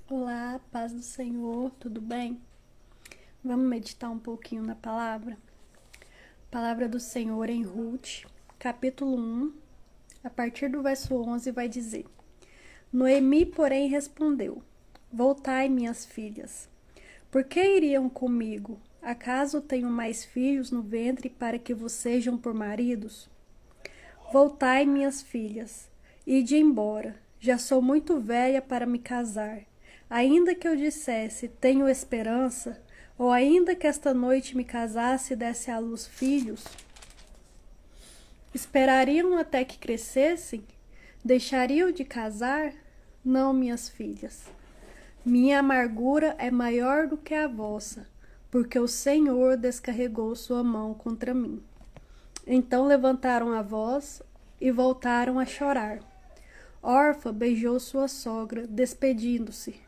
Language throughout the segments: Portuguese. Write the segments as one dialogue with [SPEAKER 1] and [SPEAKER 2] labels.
[SPEAKER 1] Olá, paz do Senhor, tudo bem? Vamos meditar um pouquinho na palavra? Palavra do Senhor em Ruth, capítulo 1, a partir do verso 11 vai dizer: Noemi, porém, respondeu: Voltai, minhas filhas. Por que iriam comigo? Acaso tenho mais filhos no ventre para que vos sejam por maridos? Voltai, minhas filhas, ide embora. Já sou muito velha para me casar. Ainda que eu dissesse, tenho esperança, ou ainda que esta noite me casasse e desse à luz filhos, esperariam até que crescessem? Deixariam de casar? Não, minhas filhas. Minha amargura é maior do que a vossa, porque o Senhor descarregou sua mão contra mim. Então levantaram a voz e voltaram a chorar. Orfa beijou sua sogra, despedindo-se.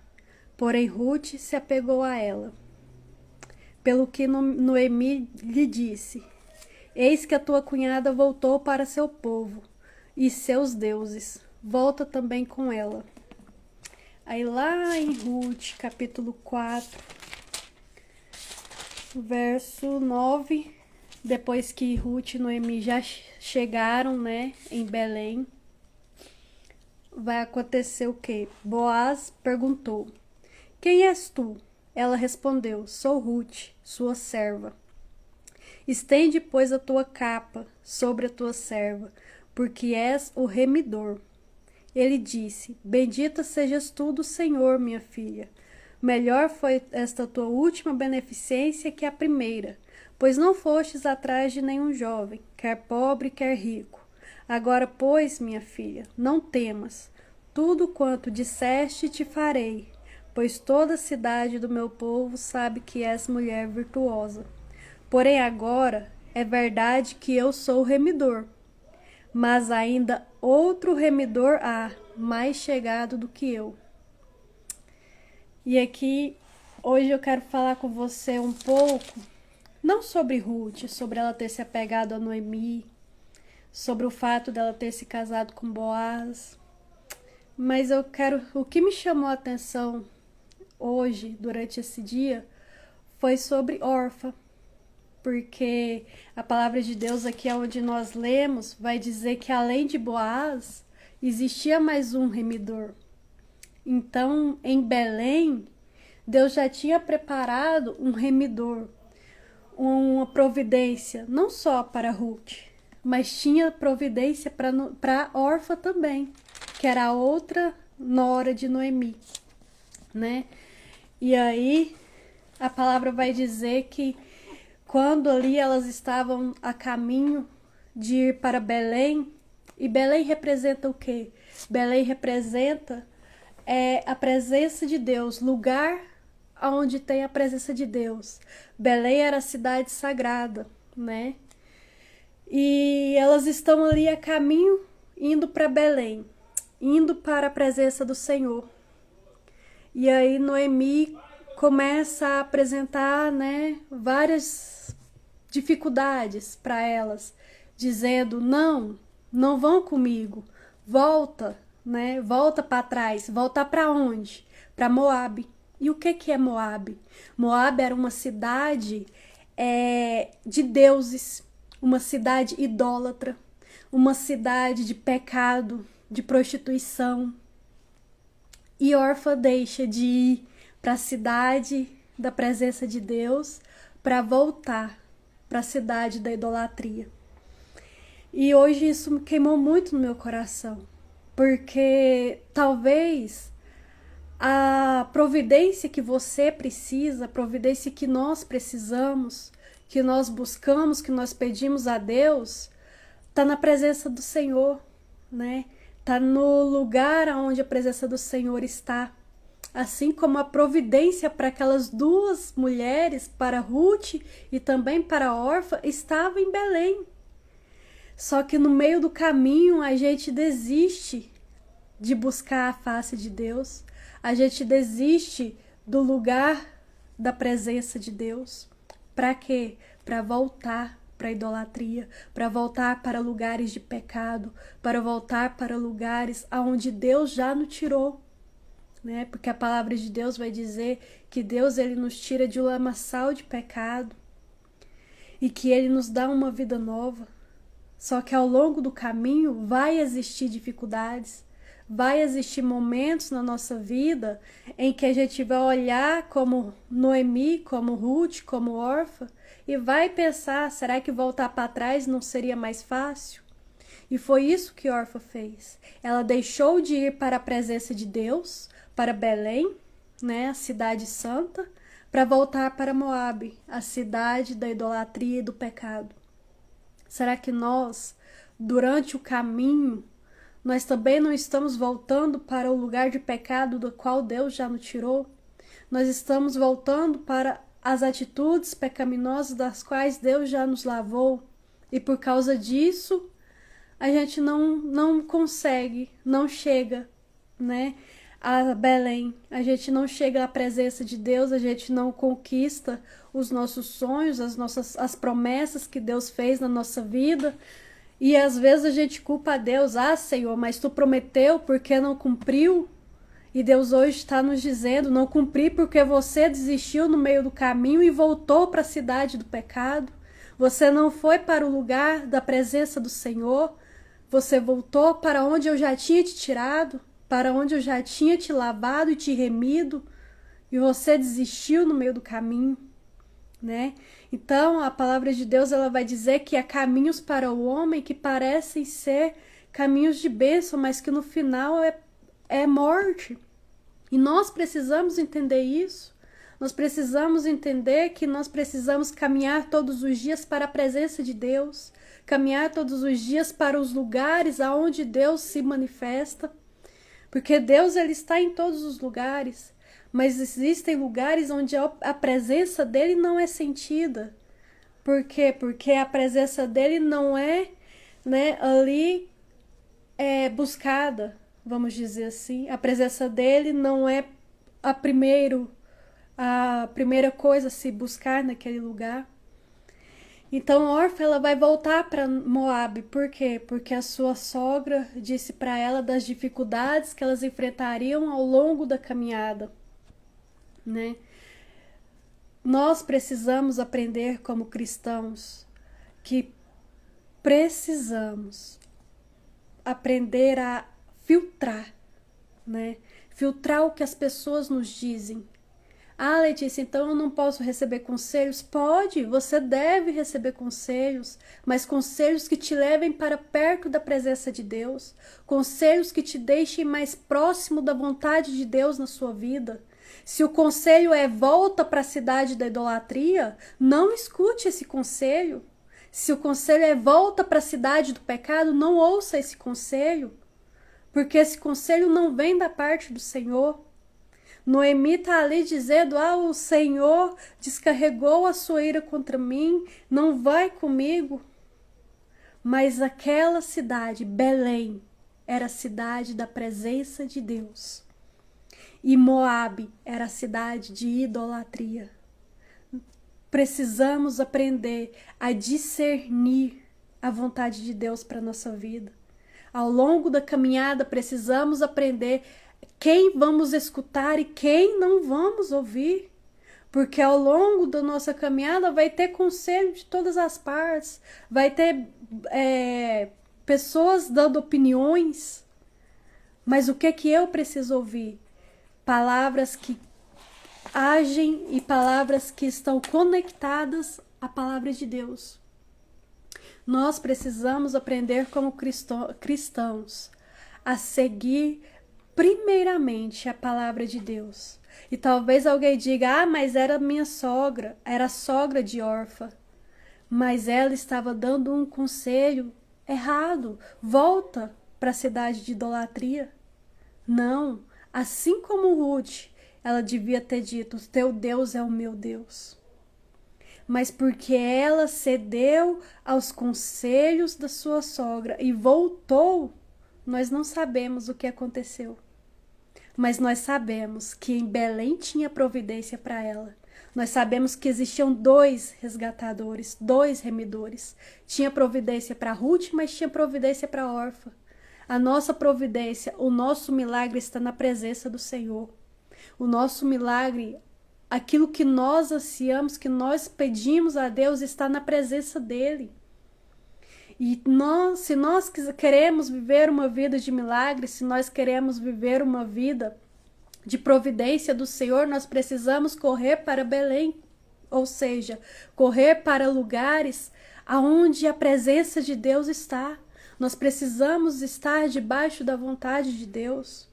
[SPEAKER 1] Porém Ruth se apegou a ela. Pelo que Noemi lhe disse: Eis que a tua cunhada voltou para seu povo e seus deuses. Volta também com ela. Aí lá em Ruth, capítulo 4, verso 9, depois que Ruth e Noemi já chegaram, né, em Belém, vai acontecer o quê? Boaz perguntou: Quem és tu? Ela respondeu: Sou Ruth, sua serva. Estende, pois, a tua capa sobre a tua serva, porque és o remidor. Ele disse: Bendita sejas tu do Senhor, minha filha. Melhor foi esta tua última beneficência que a primeira, pois não fostes atrás de nenhum jovem, quer pobre, quer rico. Agora, pois, minha filha, não temas. Tudo quanto disseste te farei, pois toda a cidade do meu povo sabe que és mulher virtuosa. Porém agora é verdade que eu sou o remidor, mas ainda outro remidor há, mais chegado do que eu. E aqui, hoje eu quero falar com você um pouco, não sobre Ruth, sobre ela ter se apegado a Noemi, sobre o fato dela ter se casado com Boaz, mas o que me chamou a atenção hoje, durante esse dia, foi sobre Orfa, porque a palavra de Deus aqui onde nós lemos vai dizer que além de Boaz, existia mais um remidor. Então, em Belém, Deus já tinha preparado um remidor, uma providência, não só para Ruth, mas tinha providência para Orfa também, que era a outra nora de Noemi, né? E aí a palavra vai dizer que quando ali elas estavam a caminho de ir para Belém, e Belém representa o quê? Belém representa a presença de Deus, lugar onde tem a presença de Deus. Belém era a cidade sagrada, né? E elas estão ali a caminho, indo para Belém, indo para a presença do Senhor. E aí Noemi começa a apresentar, né, várias dificuldades para elas, dizendo: não vão comigo, volta, né? Volta para trás, voltar para onde? Para Moabe. E o que é Moabe? Moabe era uma cidade de deuses, uma cidade idólatra, uma cidade de pecado, de prostituição. E Orfa deixa de ir para a cidade da presença de Deus para voltar para a cidade da idolatria. E hoje isso me queimou muito no meu coração, porque talvez a providência que você precisa, a providência que nós precisamos, que nós buscamos, que nós pedimos a Deus, está na presença do Senhor, né? Está no lugar onde a presença do Senhor está. Assim como a providência para aquelas duas mulheres, para Ruth e também para Orfa, estava em Belém. Só que no meio do caminho a gente desiste de buscar a face de Deus, a gente desiste do lugar da presença de Deus. Para quê? Para voltar para a idolatria, para voltar para lugares de pecado, para voltar para lugares aonde Deus já nos tirou, né? Porque a palavra de Deus vai dizer que Deus ele nos tira de um lamaçal de pecado e que ele nos dá uma vida nova. Só que ao longo do caminho vai existir dificuldades, vai existir momentos na nossa vida em que a gente vai olhar como Noemi, como Ruth, como Orfa e vai pensar, será que voltar para trás não seria mais fácil? E foi isso que Orfa fez. Ela deixou de ir para a presença de Deus, para Belém, né, a cidade santa, para voltar para Moabe, a cidade da idolatria e do pecado. Será que nós, durante o caminho, nós também não estamos voltando para o lugar de pecado do qual Deus já nos tirou? Nós estamos voltando para as atitudes pecaminosas das quais Deus já nos lavou e por causa disso a gente não consegue, não chega, né, a Belém. A gente não chega à presença de Deus, a gente não conquista os nossos sonhos, as promessas que Deus fez na nossa vida. E às vezes a gente culpa a Deus, Senhor, mas tu prometeu, porque não cumpriu? E Deus hoje está nos dizendo, não cumpri porque você desistiu no meio do caminho e voltou para a cidade do pecado. Você não foi para o lugar da presença do Senhor, você voltou para onde eu já tinha te tirado, para onde eu já tinha te lavado e te remido, e você desistiu no meio do caminho, né? Então, a palavra de Deus ela vai dizer que há caminhos para o homem que parecem ser caminhos de bênção, mas que no final é morte. E nós precisamos entender isso. Nós precisamos entender que nós precisamos caminhar todos os dias para a presença de Deus, caminhar todos os dias para os lugares aonde Deus se manifesta, porque Deus ele está em todos os lugares, mas existem lugares onde a presença dele não é sentida. Por quê? Porque a presença dele não é, né, ali buscada, vamos dizer assim. A presença dele não é a primeira coisa a se buscar naquele lugar. Então Orfa ela vai voltar para Moabe. Por quê? Porque a sua sogra disse para ela das dificuldades que elas enfrentariam ao longo da caminhada, né? Nós precisamos aprender como cristãos que precisamos aprender a filtrar, né? Filtrar o que as pessoas nos dizem. Letícia, então eu não posso receber conselhos? Pode, você deve receber conselhos, mas conselhos que te levem para perto da presença de Deus, conselhos que te deixem mais próximo da vontade de Deus na sua vida. Se o conselho é volta para a cidade da idolatria, não escute esse conselho. Se o conselho é volta para a cidade do pecado, não ouça esse conselho, porque esse conselho não vem da parte do Senhor. Noemi está ali dizendo, o Senhor descarregou a sua ira contra mim, não vai comigo. Mas aquela cidade, Belém, era a cidade da presença de Deus. E Moabe era a cidade de idolatria. Precisamos aprender a discernir a vontade de Deus para a nossa vida. Ao longo da caminhada, precisamos aprender quem vamos escutar e quem não vamos ouvir. Porque ao longo da nossa caminhada vai ter conselho de todas as partes, vai ter pessoas dando opiniões. Mas o que eu preciso ouvir? Palavras que agem e palavras que estão conectadas à palavra de Deus. Nós precisamos aprender como cristãos a seguir primeiramente a palavra de Deus. E talvez alguém diga, mas era minha sogra, era a sogra de Orfa. Mas ela estava dando um conselho errado. Volta para a cidade de idolatria. Não, assim como Ruth, ela devia ter dito, teu Deus é o meu Deus. Mas porque ela cedeu aos conselhos da sua sogra e voltou, nós não sabemos o que aconteceu. Mas nós sabemos que em Belém tinha providência para ela. Nós sabemos que existiam 2 resgatadores, 2 remidores. Tinha providência para Ruth, mas tinha providência para Orfa. A nossa providência, o nosso milagre está na presença do Senhor. O nosso milagre, aquilo que nós ansiamos, que nós pedimos a Deus, está na presença dele. E se nós queremos viver uma vida de milagre, se nós queremos viver uma vida de providência do Senhor, nós precisamos correr para Belém, ou seja, correr para lugares aonde a presença de Deus está. Nós precisamos estar debaixo da vontade de Deus,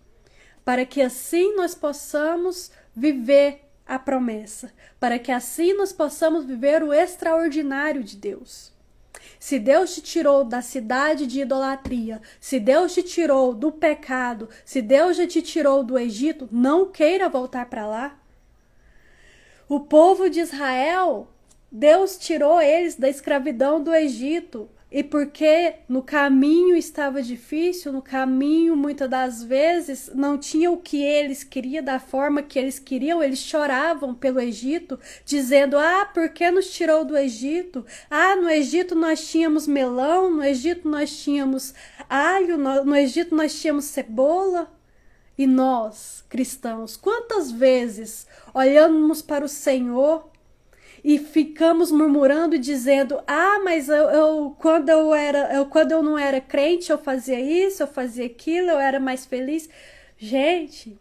[SPEAKER 1] para que assim nós possamos viver a promessa, para que assim nós possamos viver o extraordinário de Deus. Se Deus te tirou da cidade de idolatria, se Deus te tirou do pecado, se Deus já te tirou do Egito, não queira voltar para lá. O povo de Israel, Deus tirou eles da escravidão do Egito. E porque no caminho estava difícil, no caminho muitas das vezes não tinha o que eles queriam, da forma que eles queriam, eles choravam pelo Egito, dizendo: ah, por que nos tirou do Egito? Ah, no Egito nós tínhamos melão, no Egito nós tínhamos alho, no Egito nós tínhamos cebola. E nós, cristãos, quantas vezes olhamos para o Senhor e ficamos murmurando e dizendo: ah, mas quando eu não era crente, eu fazia isso, eu fazia aquilo, eu era mais feliz. Gente,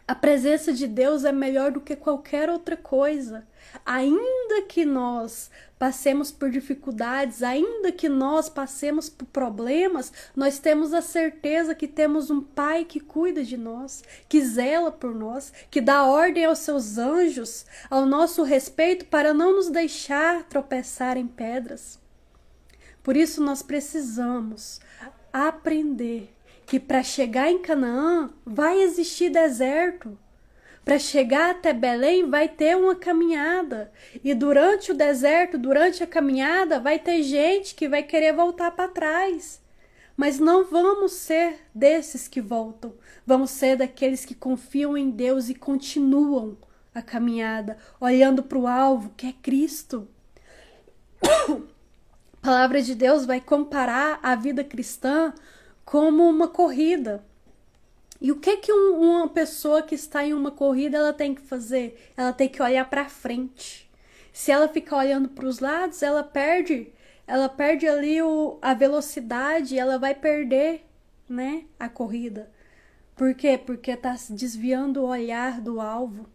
[SPEAKER 1] a presença de Deus é melhor do que qualquer outra coisa. Ainda que nós passemos por dificuldades, ainda que nós passemos por problemas, nós temos a certeza que temos um Pai que cuida de nós, que zela por nós, que dá ordem aos seus anjos ao nosso respeito para não nos deixar tropeçar em pedras. Por isso nós precisamos aprender que para chegar em Canaã vai existir deserto. Para chegar até Belém vai ter uma caminhada. E durante o deserto, durante a caminhada, vai ter gente que vai querer voltar para trás. Mas não vamos ser desses que voltam. Vamos ser daqueles que confiam em Deus e continuam a caminhada, olhando para o alvo, que é Cristo. A palavra de Deus vai comparar a vida cristã como uma corrida. E o que uma pessoa que está em uma corrida ela tem que fazer? Ela tem que olhar para frente. Se ela ficar olhando para os lados, ela perde ali a velocidade, ela vai perder, né, a corrida. Por quê? Porque está desviando o olhar do alvo.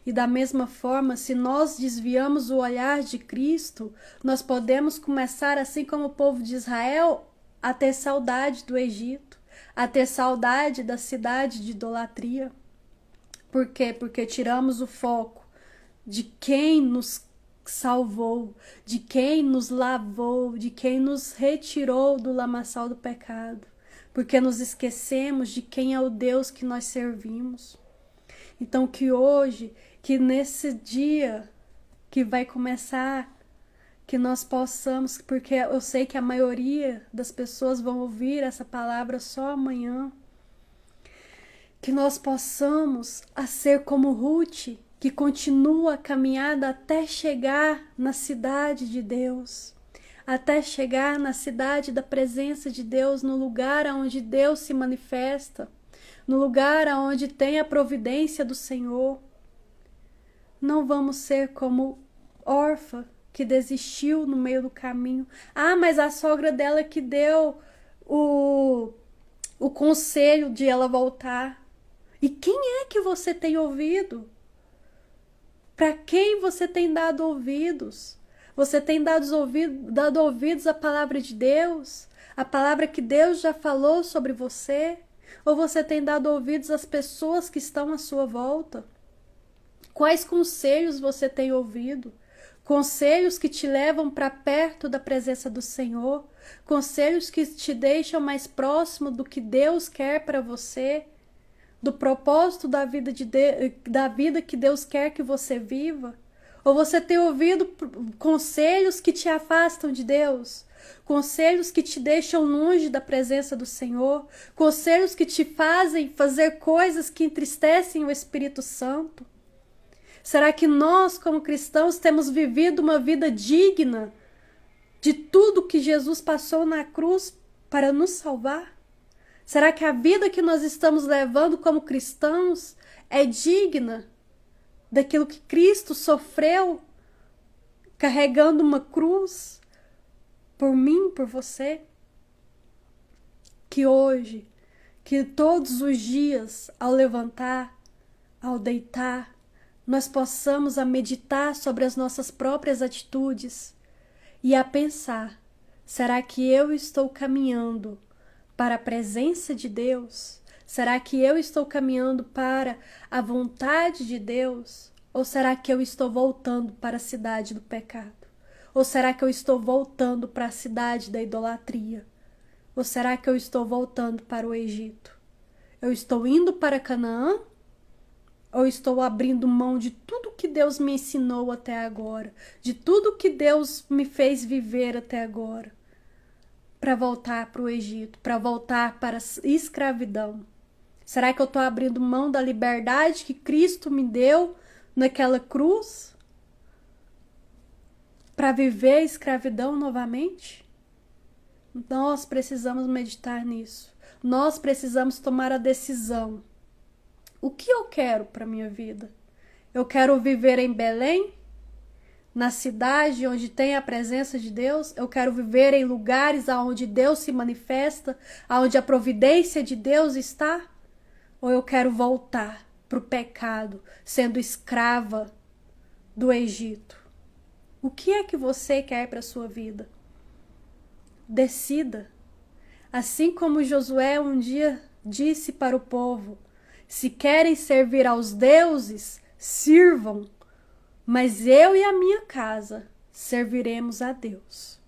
[SPEAKER 1] E da mesma forma, se nós desviamos o olhar de Cristo, nós podemos começar, assim como o povo de Israel, a ter saudade do Egito, a ter saudade da cidade de idolatria. Por quê? Porque tiramos o foco de quem nos salvou, de quem nos lavou, de quem nos retirou do lamaçal do pecado. Porque nos esquecemos de quem é o Deus que nós servimos. Então que hoje, que nesse dia que vai começar, que nós possamos, porque eu sei que a maioria das pessoas vão ouvir essa palavra só amanhã, que nós possamos a ser como Ruth, que continua a caminhada até chegar na cidade de Deus, até chegar na cidade da presença de Deus, no lugar onde Deus se manifesta, no lugar onde tem a providência do Senhor. Não vamos ser como órfã que desistiu no meio do caminho. Ah, mas a sogra dela que deu o conselho de ela voltar. E quem é que você tem ouvido? Para quem você tem dado ouvidos? Você tem dado ouvidos à palavra de Deus? A palavra que Deus já falou sobre você? Ou você tem dado ouvidos às pessoas que estão à sua volta? Quais conselhos você tem ouvido? Conselhos que te levam para perto da presença do Senhor? Conselhos que te deixam mais próximo do que Deus quer para você? Do propósito da vida que Deus quer que você viva? Ou você tem ouvido conselhos que te afastam de Deus? Conselhos que te deixam longe da presença do Senhor? Conselhos que te fazem fazer coisas que entristecem o Espírito Santo? Será que nós, como cristãos, temos vivido uma vida digna de tudo que Jesus passou na cruz para nos salvar? Será que a vida que nós estamos levando como cristãos é digna daquilo que Cristo sofreu, carregando uma cruz por mim, por você? Que hoje, que todos os dias, ao levantar, ao deitar, nós possamos a meditar sobre as nossas próprias atitudes e a pensar: será que eu estou caminhando para a presença de Deus? Será que eu estou caminhando para a vontade de Deus? Ou será que eu estou voltando para a cidade do pecado? Ou será que eu estou voltando para a cidade da idolatria? Ou será que eu estou voltando para o Egito? Eu estou indo para Canaã? Ou estou abrindo mão de tudo que Deus me ensinou até agora, de tudo que Deus me fez viver até agora, para voltar para o Egito, para voltar para a escravidão? Será que eu estou abrindo mão da liberdade que Cristo me deu naquela cruz para viver a escravidão novamente? Nós precisamos meditar nisso. Nós precisamos tomar a decisão. O que eu quero para minha vida? Eu quero viver em Belém, na cidade onde tem a presença de Deus? Eu quero viver em lugares onde Deus se manifesta, onde a providência de Deus está? Ou eu quero voltar para o pecado, sendo escrava do Egito? O que é que você quer para a sua vida? Decida. Assim como Josué um dia disse para o povo: se querem servir aos deuses, sirvam, mas eu e a minha casa serviremos a Deus.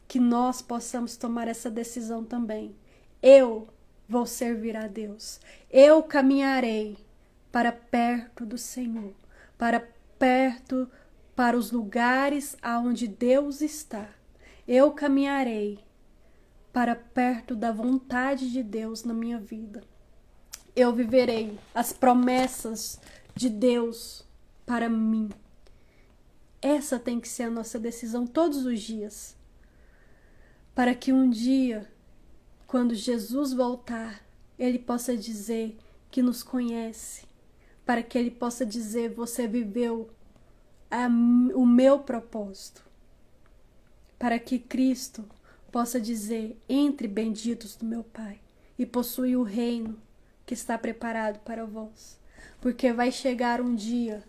[SPEAKER 1] Que nós possamos tomar essa decisão também. Eu vou servir a Deus. Eu caminharei para perto do Senhor, para os lugares aonde Deus está. Eu caminharei para perto da vontade de Deus na minha vida. Eu viverei as promessas de Deus para mim. Essa tem que ser a nossa decisão todos os dias. Para que um dia, quando Jesus voltar, Ele possa dizer que nos conhece. Para que Ele possa dizer: você viveu o meu propósito. Para que Cristo possa dizer: entre benditos do meu Pai e possui o reino que está preparado para vós. Porque vai chegar um dia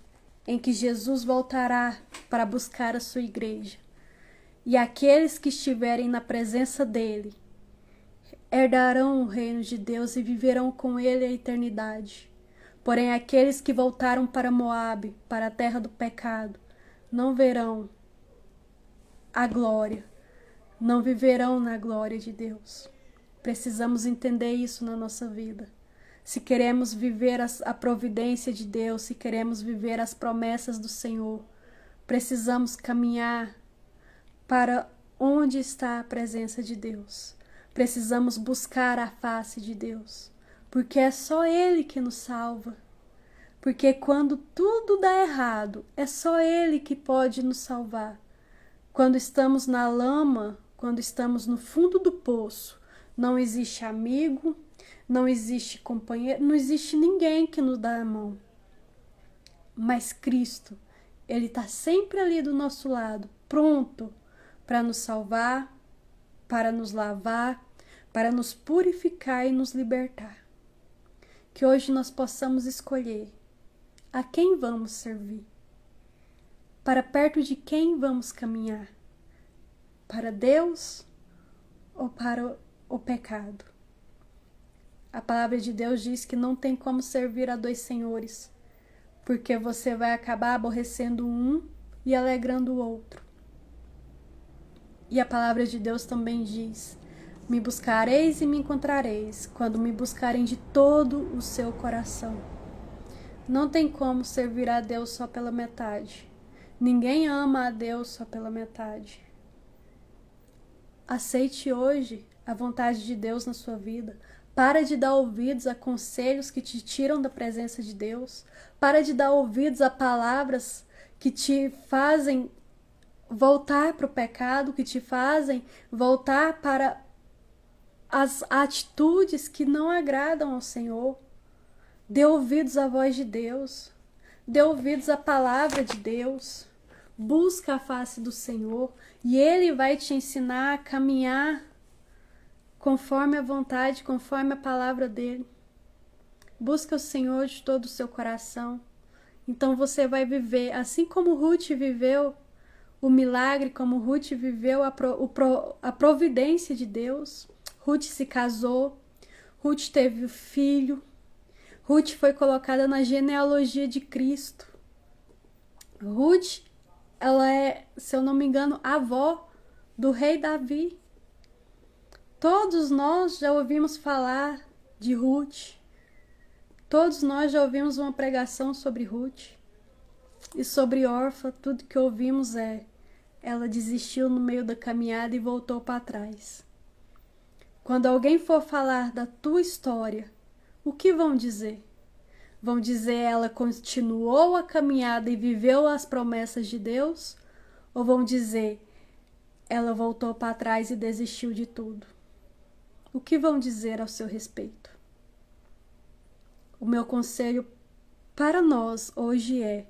[SPEAKER 1] em que Jesus voltará para buscar a sua igreja. E aqueles que estiverem na presença dele herdarão o reino de Deus e viverão com ele a eternidade. Porém, aqueles que voltaram para Moabe, para a terra do pecado, não verão a glória, não viverão na glória de Deus. Precisamos entender isso na nossa vida. Se queremos viver a providência de Deus, se queremos viver as promessas do Senhor, precisamos caminhar para onde está a presença de Deus. Precisamos buscar a face de Deus, porque é só Ele que nos salva. Porque quando tudo dá errado, é só Ele que pode nos salvar. Quando estamos na lama, quando estamos no fundo do poço, não existe amigo, não existe companheiro, não existe ninguém que nos dá a mão. Mas Cristo, Ele está sempre ali do nosso lado, pronto para nos salvar, para nos lavar, para nos purificar e nos libertar. Que hoje nós possamos escolher a quem vamos servir, para perto de quem vamos caminhar, para Deus ou para o pecado. A palavra de Deus diz que não tem como servir a dois senhores, porque você vai acabar aborrecendo um e alegrando o outro. E a palavra de Deus também diz: me buscareis e me encontrareis, quando me buscarem de todo o seu coração. Não tem como servir a Deus só pela metade. Ninguém ama a Deus só pela metade. Aceite hoje a vontade de Deus na sua vida. Para de dar ouvidos a conselhos que te tiram da presença de Deus. Para de dar ouvidos a palavras que te fazem voltar para o pecado, que te fazem voltar para as atitudes que não agradam ao Senhor. Dê ouvidos à voz de Deus. Dê ouvidos à palavra de Deus. Busca a face do Senhor e Ele vai te ensinar a caminhar conforme a vontade, conforme a palavra dEle. Busca o Senhor de todo o seu coração. Então você vai viver, assim como Ruth viveu o milagre, como Ruth viveu a providência de Deus. Ruth se casou, Ruth teve o filho, Ruth foi colocada na genealogia de Cristo. Ruth, ela é, se eu não me engano, a avó do rei Davi. Todos nós já ouvimos falar de Ruth. Todos nós já ouvimos uma pregação sobre Ruth. E sobre Orfa, tudo que ouvimos ela desistiu no meio da caminhada e voltou para trás. Quando alguém for falar da tua história, o que vão dizer? Vão dizer ela continuou a caminhada e viveu as promessas de Deus? Ou vão dizer ela voltou para trás e desistiu de tudo? O que vão dizer ao seu respeito? O meu conselho para nós hoje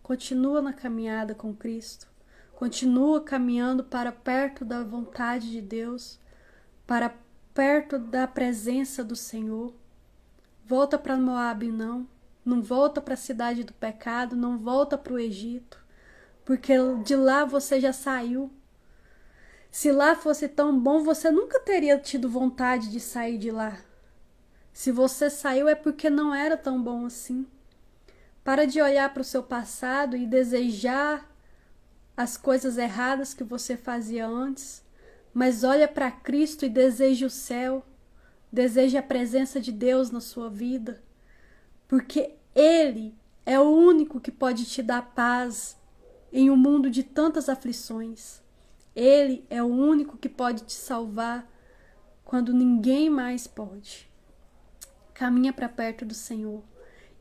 [SPEAKER 1] continua na caminhada com Cristo, continua caminhando para perto da vontade de Deus, para perto da presença do Senhor. Volta para Moabe não volta para a cidade do pecado, não volta para o Egito, porque de lá você já saiu. Se lá fosse tão bom, você nunca teria tido vontade de sair de lá. Se você saiu é porque não era tão bom assim. Para de olhar para o seu passado e desejar as coisas erradas que você fazia antes, mas olha para Cristo e deseja o céu, deseja a presença de Deus na sua vida, porque Ele é o único que pode te dar paz em um mundo de tantas aflições. Ele é o único que pode te salvar quando ninguém mais pode. Caminha para perto do Senhor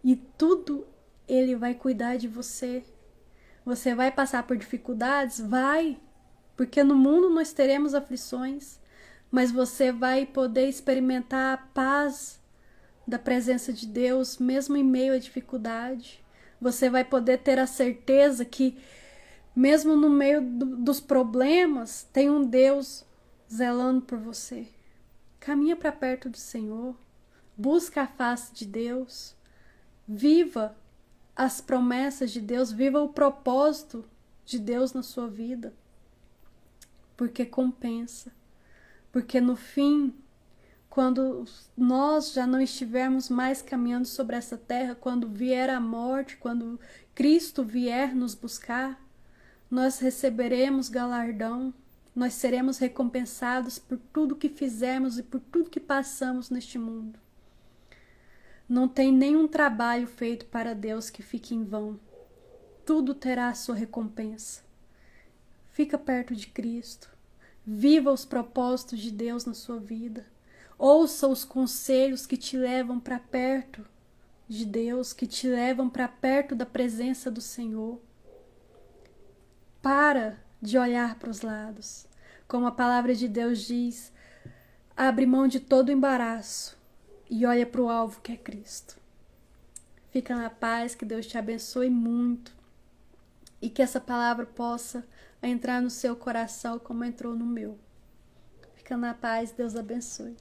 [SPEAKER 1] e tudo Ele vai cuidar de você. Você vai passar por dificuldades? Vai, porque no mundo nós teremos aflições, mas você vai poder experimentar a paz da presença de Deus, mesmo em meio à dificuldade. Você vai poder ter a certeza que, mesmo no meio dos problemas, tem um Deus zelando por você. Caminha para perto do Senhor, busca a face de Deus, viva as promessas de Deus, viva o propósito de Deus na sua vida, porque compensa, porque no fim, quando nós já não estivermos mais caminhando sobre essa terra, quando vier a morte, quando Cristo vier nos buscar, nós receberemos galardão, nós seremos recompensados por tudo que fizemos e por tudo que passamos neste mundo. Não tem nenhum trabalho feito para Deus que fique em vão. Tudo terá a sua recompensa. Fica perto de Cristo. Viva os propósitos de Deus na sua vida. Ouça os conselhos que te levam para perto de Deus, que te levam para perto da presença do Senhor. Para de olhar para os lados. Como a palavra de Deus diz, abre mão de todo o embaraço e olha para o alvo que é Cristo. Fica na paz, que Deus te abençoe muito e que essa palavra possa entrar no seu coração como entrou no meu. Fica na paz, Deus abençoe.